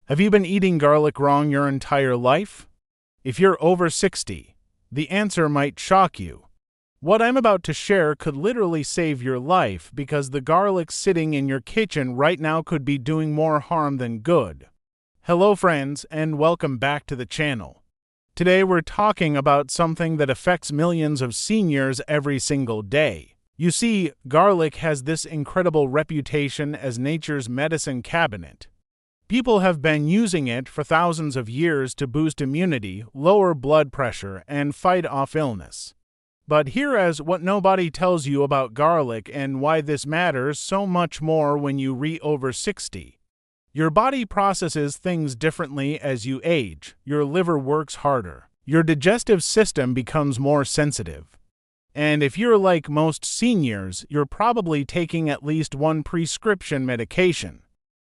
Have you been eating garlic wrong your entire life? If you're over 60, the answer might shock you. What I'm about to share could literally save your life because the garlic sitting in your kitchen right now could be doing more harm than good. Hello friends, and welcome back to the channel. Today we're talking about something that affects millions of seniors every single day. You see, garlic has this incredible reputation as nature's medicine cabinet. People have been using it for thousands of years to boost immunity, lower blood pressure, and fight off illness. But here is what nobody tells you about garlic and why this matters so much more when you reach over 60. Your body processes things differently as you age, your liver works harder, your digestive system becomes more sensitive. And if you're like most seniors, you're probably taking at least one prescription medication.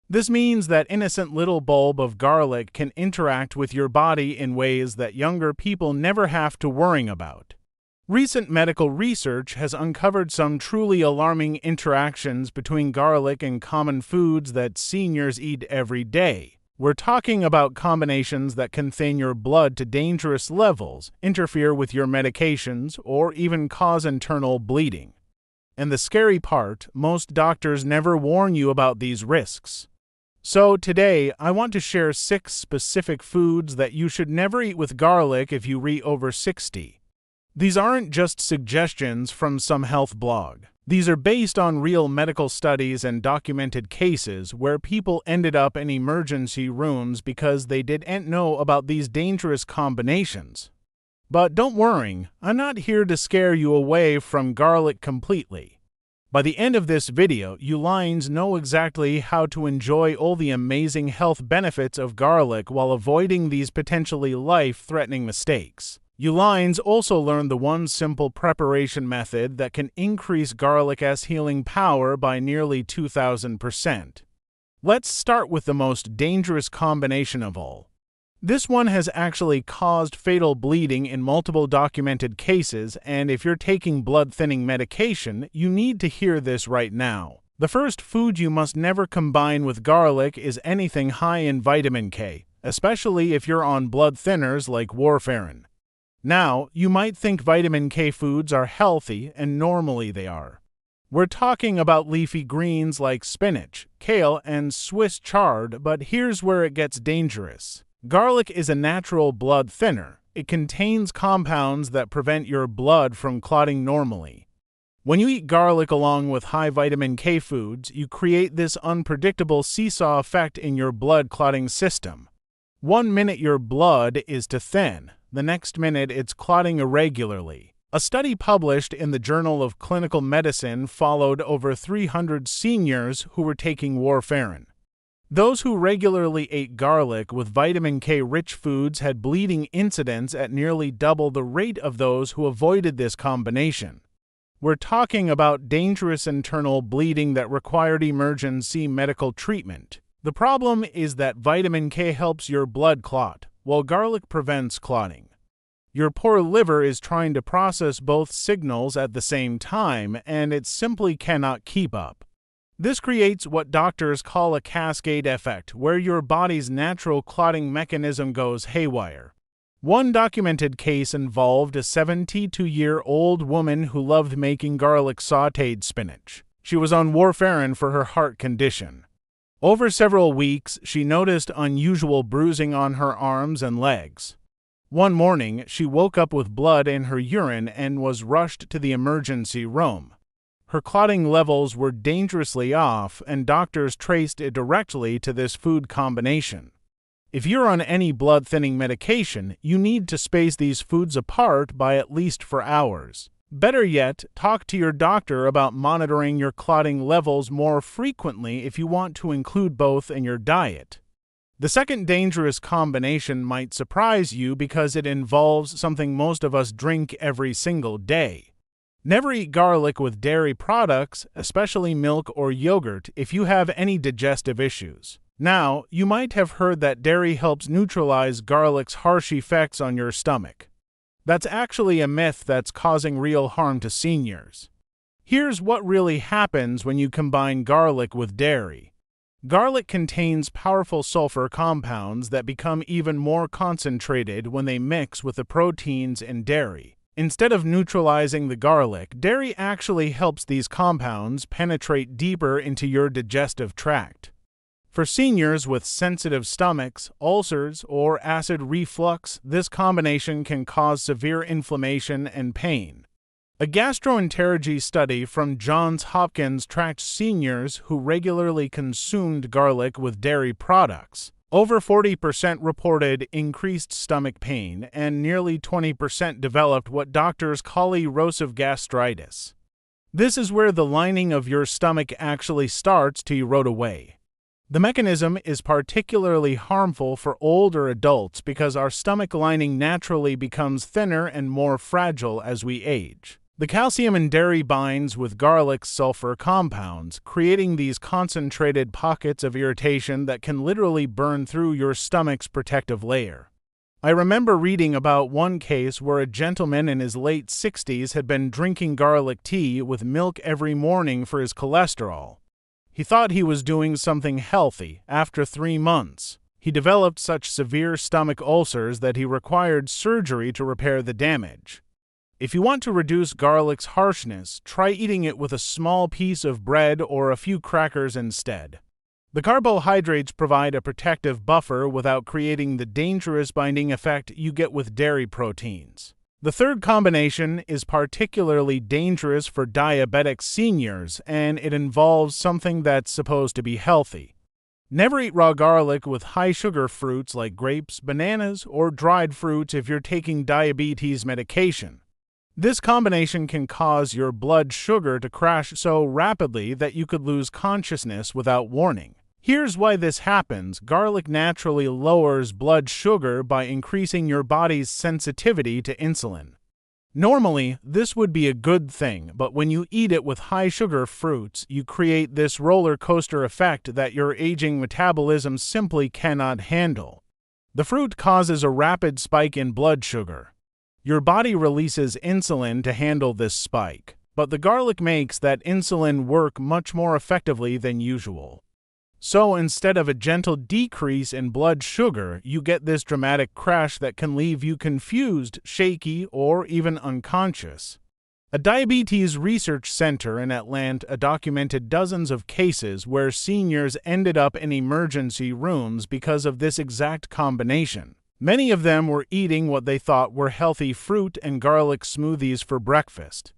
This means that innocent little bulb of garlic can interact with your body in ways that younger people never have to worry about. Recent medical research has uncovered some truly alarming interactions between garlic and common foods that seniors eat every day. We're talking about combinations that can thin your blood to dangerous levels, interfere with your medications, or even cause internal bleeding. And the scary part, most doctors never warn you about these risks. So today, I want to share 6 specific foods that you should never eat with garlic if you reach over 60. These aren't just suggestions from some health blog. These are based on real medical studies and documented cases where people ended up in emergency rooms because they didn't know about these dangerous combinations. But don't worry, I'm not here to scare you away from garlic completely. By the end of this video, you lines know exactly how to enjoy all the amazing health benefits of garlic while avoiding these potentially life-threatening mistakes. You lines also learn the one simple preparation method that can increase garlic's healing power by nearly 2,000%. Let's start with the most dangerous combination of all. This one has actually caused fatal bleeding in multiple documented cases, and if you're taking blood-thinning medication, you need to hear this right now. The first food you must never combine with garlic is anything high in vitamin K, especially if you're on blood thinners like warfarin. Now, you might think vitamin K foods are healthy, and normally they are. We're talking about leafy greens like spinach, kale, and Swiss chard, but here's where it gets dangerous. Garlic is a natural blood thinner. It contains compounds that prevent your blood from clotting normally. When you eat garlic along with high vitamin K foods, you create this unpredictable seesaw effect in your blood clotting system. 1 minute your blood is too thin, the next minute it's clotting irregularly. A study published in the Journal of Clinical Medicine followed over 300 seniors who were taking warfarin. Those who regularly ate garlic with vitamin K-rich foods had bleeding incidents at nearly double the rate of those who avoided this combination. We're talking about dangerous internal bleeding that required emergency medical treatment. The problem is that vitamin K helps your blood clot, while garlic prevents clotting. Your poor liver is trying to process both signals at the same time, and it simply cannot keep up. This creates what doctors call a cascade effect, where your body's natural clotting mechanism goes haywire. One documented case involved a 72-year-old woman who loved making garlic sautéed spinach. She was on warfarin for her heart condition. Over several weeks, she noticed unusual bruising on her arms and legs. One morning, she woke up with blood in her urine and was rushed to the emergency room. Her clotting levels were dangerously off, and doctors traced it directly to this food combination. If you're on any blood-thinning medication, you need to space these foods apart by at least 4 hours. Better yet, talk to your doctor about monitoring your clotting levels more frequently if you want to include both in your diet. The second dangerous combination might surprise you because it involves something most of us drink every single day. Never eat garlic with dairy products, especially milk or yogurt, if you have any digestive issues. Now, you might have heard that dairy helps neutralize garlic's harsh effects on your stomach. That's actually a myth that's causing real harm to seniors. Here's what really happens when you combine garlic with dairy. Garlic contains powerful sulfur compounds that become even more concentrated when they mix with the proteins in dairy. Instead of neutralizing the garlic, dairy actually helps these compounds penetrate deeper into your digestive tract. For seniors with sensitive stomachs, ulcers, or acid reflux, this combination can cause severe inflammation and pain. A gastroenterology study from Johns Hopkins tracked seniors who regularly consumed garlic with dairy products. Over 40% reported increased stomach pain, and nearly 20% developed what doctors call erosive gastritis. This is where the lining of your stomach actually starts to erode away. The mechanism is particularly harmful for older adults because our stomach lining naturally becomes thinner and more fragile as we age. The calcium in dairy binds with garlic's sulfur compounds, creating these concentrated pockets of irritation that can literally burn through your stomach's protective layer. I remember reading about one case where a gentleman in his late 60s had been drinking garlic tea with milk every morning for his cholesterol. He thought he was doing something healthy. After 3 months, he developed such severe stomach ulcers that he required surgery to repair the damage. If you want to reduce garlic's harshness, try eating it with a small piece of bread or a few crackers instead. The carbohydrates provide a protective buffer without creating the dangerous binding effect you get with dairy proteins. The third combination is particularly dangerous for diabetic seniors, and it involves something that's supposed to be healthy. Never eat raw garlic with high-sugar fruits like grapes, bananas, or dried fruits if you're taking diabetes medication. This combination can cause your blood sugar to crash so rapidly that you could lose consciousness without warning. Here's why this happens. Garlic naturally lowers blood sugar by increasing your body's sensitivity to insulin. Normally, this would be a good thing, but when you eat it with high-sugar fruits, you create this roller coaster effect that your aging metabolism simply cannot handle. The fruit causes a rapid spike in blood sugar. Your body releases insulin to handle this spike, but the garlic makes that insulin work much more effectively than usual. So instead of a gentle decrease in blood sugar, you get this dramatic crash that can leave you confused, shaky, or even unconscious. A diabetes research center in Atlanta documented dozens of cases where seniors ended up in emergency rooms because of this exact combination. Many of them were eating what they thought were healthy fruit and garlic smoothies for breakfast.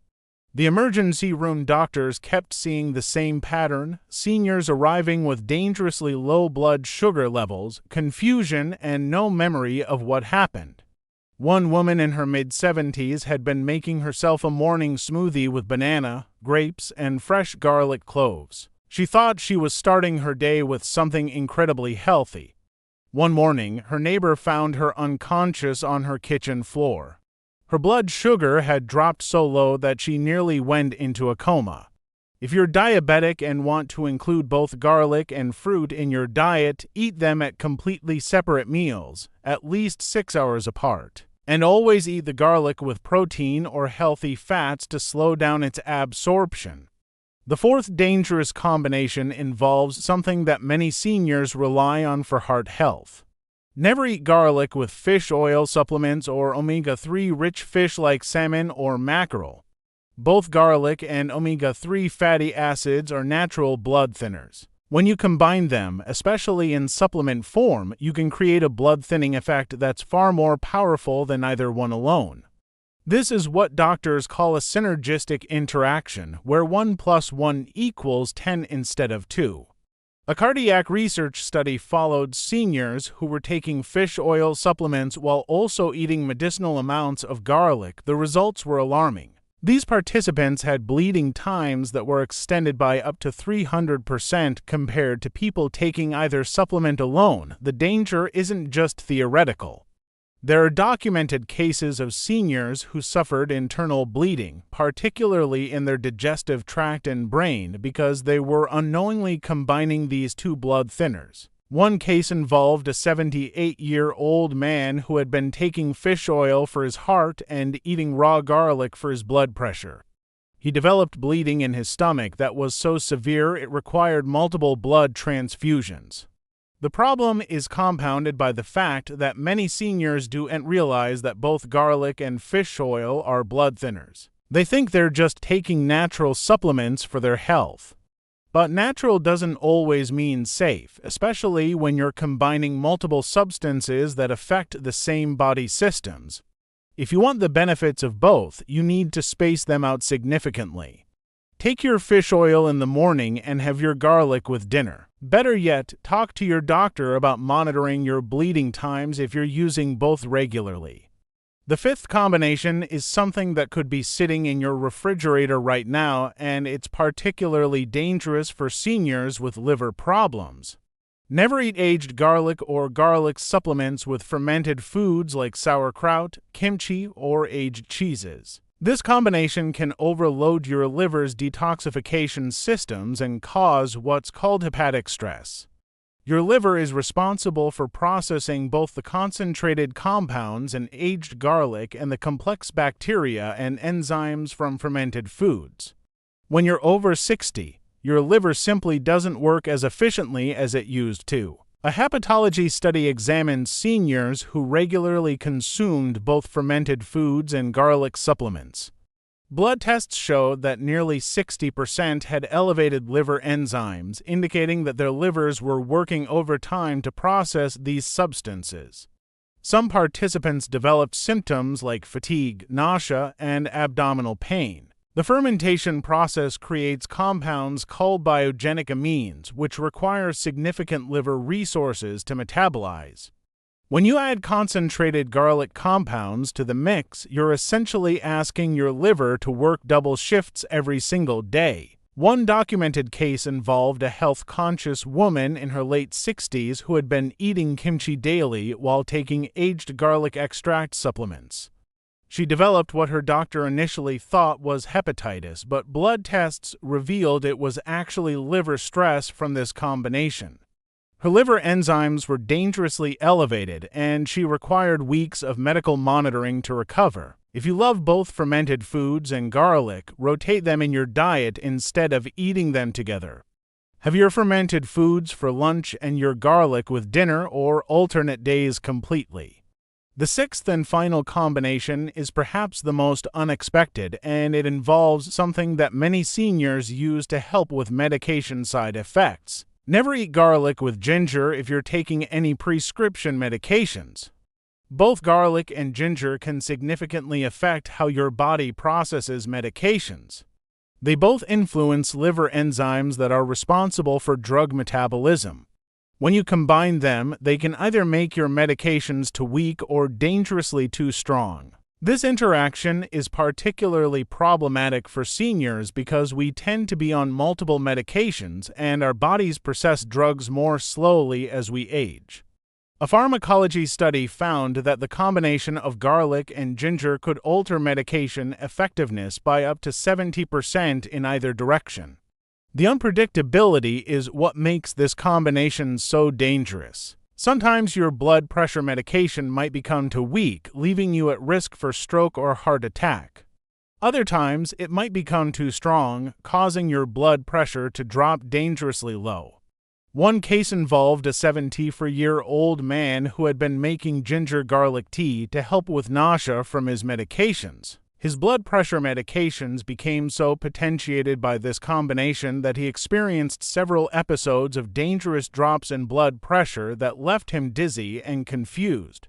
The emergency room doctors kept seeing the same pattern: seniors arriving with dangerously low blood sugar levels, confusion, and no memory of what happened. One woman in her mid-70s had been making herself a morning smoothie with banana, grapes, and fresh garlic cloves. She thought she was starting her day with something incredibly healthy. One morning, her neighbor found her unconscious on her kitchen floor. Her blood sugar had dropped so low that she nearly went into a coma. If you're diabetic and want to include both garlic and fruit in your diet, eat them at completely separate meals, at least 6 hours apart. And always eat the garlic with protein or healthy fats to slow down its absorption. The fourth dangerous combination involves something that many seniors rely on for heart health. Never eat garlic with fish oil supplements or omega-3 rich fish like salmon or mackerel. Both garlic and omega-3 fatty acids are natural blood thinners. When you combine them, especially in supplement form, you can create a blood thinning effect that's far more powerful than either one alone. This is what doctors call a synergistic interaction, where 1 + 1 = 10 instead of 2. A cardiac research study followed seniors who were taking fish oil supplements while also eating medicinal amounts of garlic. The results were alarming. These participants had bleeding times that were extended by up to 300% compared to people taking either supplement alone. The danger isn't just theoretical. There are documented cases of seniors who suffered internal bleeding, particularly in their digestive tract and brain, because they were unknowingly combining these two blood thinners. One case involved a 78-year-old man who had been taking fish oil for his heart and eating raw garlic for his blood pressure. He developed bleeding in his stomach that was so severe it required multiple blood transfusions. The problem is compounded by the fact that many seniors don't realize that both garlic and fish oil are blood thinners. They think they're just taking natural supplements for their health. But natural doesn't always mean safe, especially when you're combining multiple substances that affect the same body systems. If you want the benefits of both, you need to space them out significantly. Take your fish oil in the morning and have your garlic with dinner. Better yet, talk to your doctor about monitoring your bleeding times if you're using both regularly. The fifth combination is something that could be sitting in your refrigerator right now, and it's particularly dangerous for seniors with liver problems. Never eat aged garlic or garlic supplements with fermented foods like sauerkraut, kimchi, or aged cheeses. This combination can overload your liver's detoxification systems and cause what's called hepatic stress. Your liver is responsible for processing both the concentrated compounds in aged garlic and the complex bacteria and enzymes from fermented foods. When you're over 60, your liver simply doesn't work as efficiently as it used to. A hepatology study examined seniors who regularly consumed both fermented foods and garlic supplements. Blood tests showed that nearly 60% had elevated liver enzymes, indicating that their livers were working overtime to process these substances. Some participants developed symptoms like fatigue, nausea, and abdominal pain. The fermentation process creates compounds called biogenic amines, which require significant liver resources to metabolize. When you add concentrated garlic compounds to the mix, you're essentially asking your liver to work double shifts every single day. One documented case involved a health-conscious woman in her late 60s who had been eating kimchi daily while taking aged garlic extract supplements. She developed what her doctor initially thought was hepatitis, but blood tests revealed it was actually liver stress from this combination. Her liver enzymes were dangerously elevated, and she required weeks of medical monitoring to recover. If you love both fermented foods and garlic, rotate them in your diet instead of eating them together. Have your fermented foods for lunch and your garlic with dinner, or alternate days completely. The sixth and final combination is perhaps the most unexpected, and it involves something that many seniors use to help with medication side effects. Never eat garlic with ginger if you're taking any prescription medications. Both garlic and ginger can significantly affect how your body processes medications. They both influence liver enzymes that are responsible for drug metabolism. When you combine them, they can either make your medications too weak or dangerously too strong. This interaction is particularly problematic for seniors because we tend to be on multiple medications and our bodies process drugs more slowly as we age. A pharmacology study found that the combination of garlic and ginger could alter medication effectiveness by up to 70% in either direction. The unpredictability is what makes this combination so dangerous. Sometimes your blood pressure medication might become too weak, leaving you at risk for stroke or heart attack. Other times, it might become too strong, causing your blood pressure to drop dangerously low. One case involved a 74-year-old man who had been making ginger garlic tea to help with nausea from his medications. His blood pressure medications became so potentiated by this combination that he experienced several episodes of dangerous drops in blood pressure that left him dizzy and confused.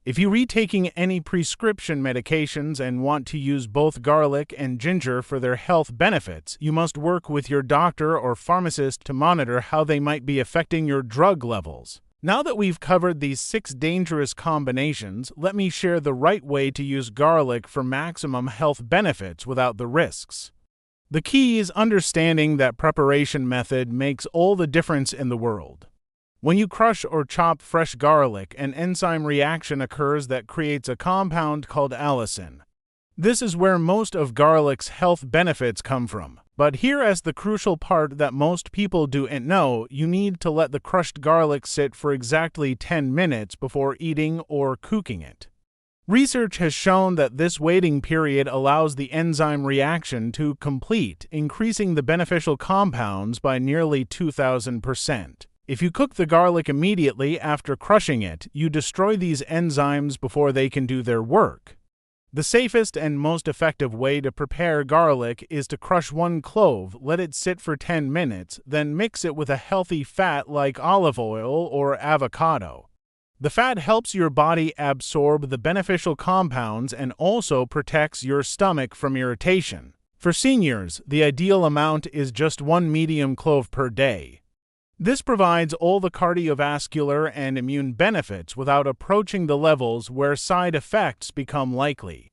If you are taking any prescription medications and want to use both garlic and ginger for their health benefits, you must work with your doctor or pharmacist to monitor how they might be affecting your drug levels. Now that we've covered these 6 dangerous combinations, let me share the right way to use garlic for maximum health benefits without the risks. The key is understanding that preparation method makes all the difference in the world. When you crush or chop fresh garlic, an enzyme reaction occurs that creates a compound called allicin. This is where most of garlic's health benefits come from. But here is the crucial part that most people don't know: you need to let the crushed garlic sit for exactly 10 minutes before eating or cooking it. Research has shown that this waiting period allows the enzyme reaction to complete, increasing the beneficial compounds by nearly 2,000%. If you cook the garlic immediately after crushing it, you destroy these enzymes before they can do their work. The safest and most effective way to prepare garlic is to crush one clove, let it sit for 10 minutes, then mix it with a healthy fat like olive oil or avocado. The fat helps your body absorb the beneficial compounds and also protects your stomach from irritation. For seniors, the ideal amount is just 1 medium clove per day. This provides all the cardiovascular and immune benefits without approaching the levels where side effects become likely.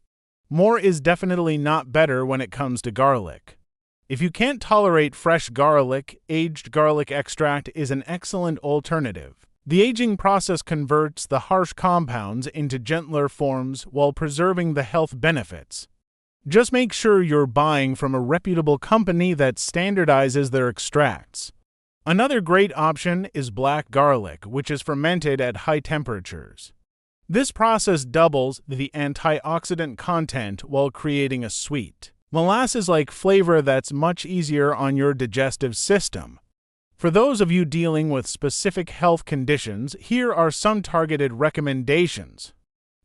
More is definitely not better when it comes to garlic. If you can't tolerate fresh garlic, aged garlic extract is an excellent alternative. The aging process converts the harsh compounds into gentler forms while preserving the health benefits. Just make sure you're buying from a reputable company that standardizes their extracts. Another great option is black garlic, which is fermented at high temperatures. This process doubles the antioxidant content while creating a sweet, molasses-like flavor that's much easier on your digestive system. For those of you dealing with specific health conditions, here are some targeted recommendations.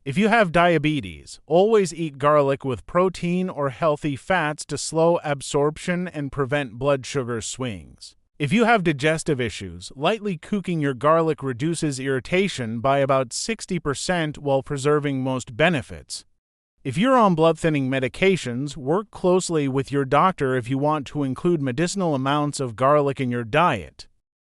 If you have diabetes, always eat garlic with protein or healthy fats to slow absorption and prevent blood sugar swings. If you have digestive issues, lightly cooking your garlic reduces irritation by about 60% while preserving most benefits. If you're on blood-thinning medications, work closely with your doctor if you want to include medicinal amounts of garlic in your diet.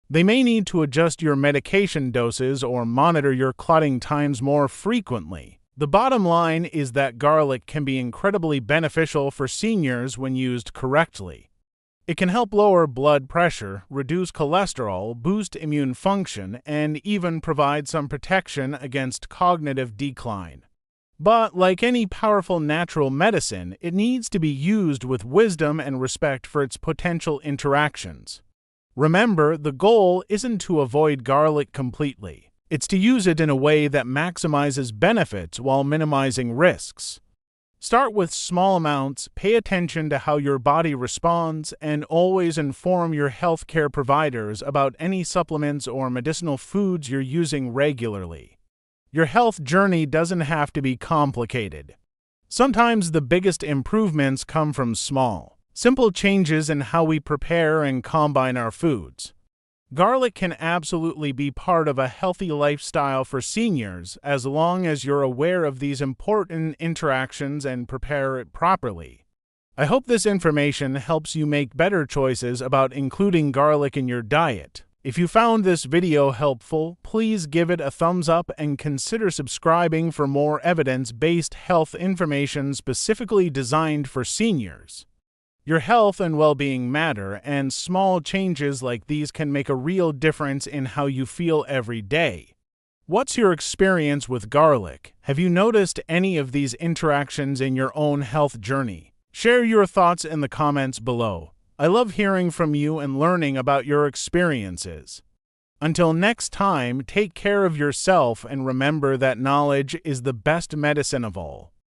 They may need to adjust your medication doses or monitor your clotting times more frequently. The bottom line is that garlic can be incredibly beneficial for seniors when used correctly. It can help lower blood pressure, reduce cholesterol, boost immune function, and even provide some protection against cognitive decline. But like any powerful natural medicine, it needs to be used with wisdom and respect for its potential interactions. Remember, the goal isn't to avoid garlic completely. It's to use it in a way that maximizes benefits while minimizing risks. Start with small amounts, pay attention to how your body responds, and always inform your healthcare providers about any supplements or medicinal foods you're using regularly. Your health journey doesn't have to be complicated. Sometimes the biggest improvements come from small, simple changes in how we prepare and combine our foods. Garlic can absolutely be part of a healthy lifestyle for seniors as long as you're aware of these important interactions and prepare it properly. I hope this information helps you make better choices about including garlic in your diet. If you found this video helpful, please give it a thumbs up and consider subscribing for more evidence-based health information specifically designed for seniors. Your health and well-being matter, and small changes like these can make a real difference in how you feel every day. What's your experience with garlic? Have you noticed any of these interactions in your own health journey? Share your thoughts in the comments below. I love hearing from you and learning about your experiences. Until next time, take care of yourself and remember that knowledge is the best medicine of all.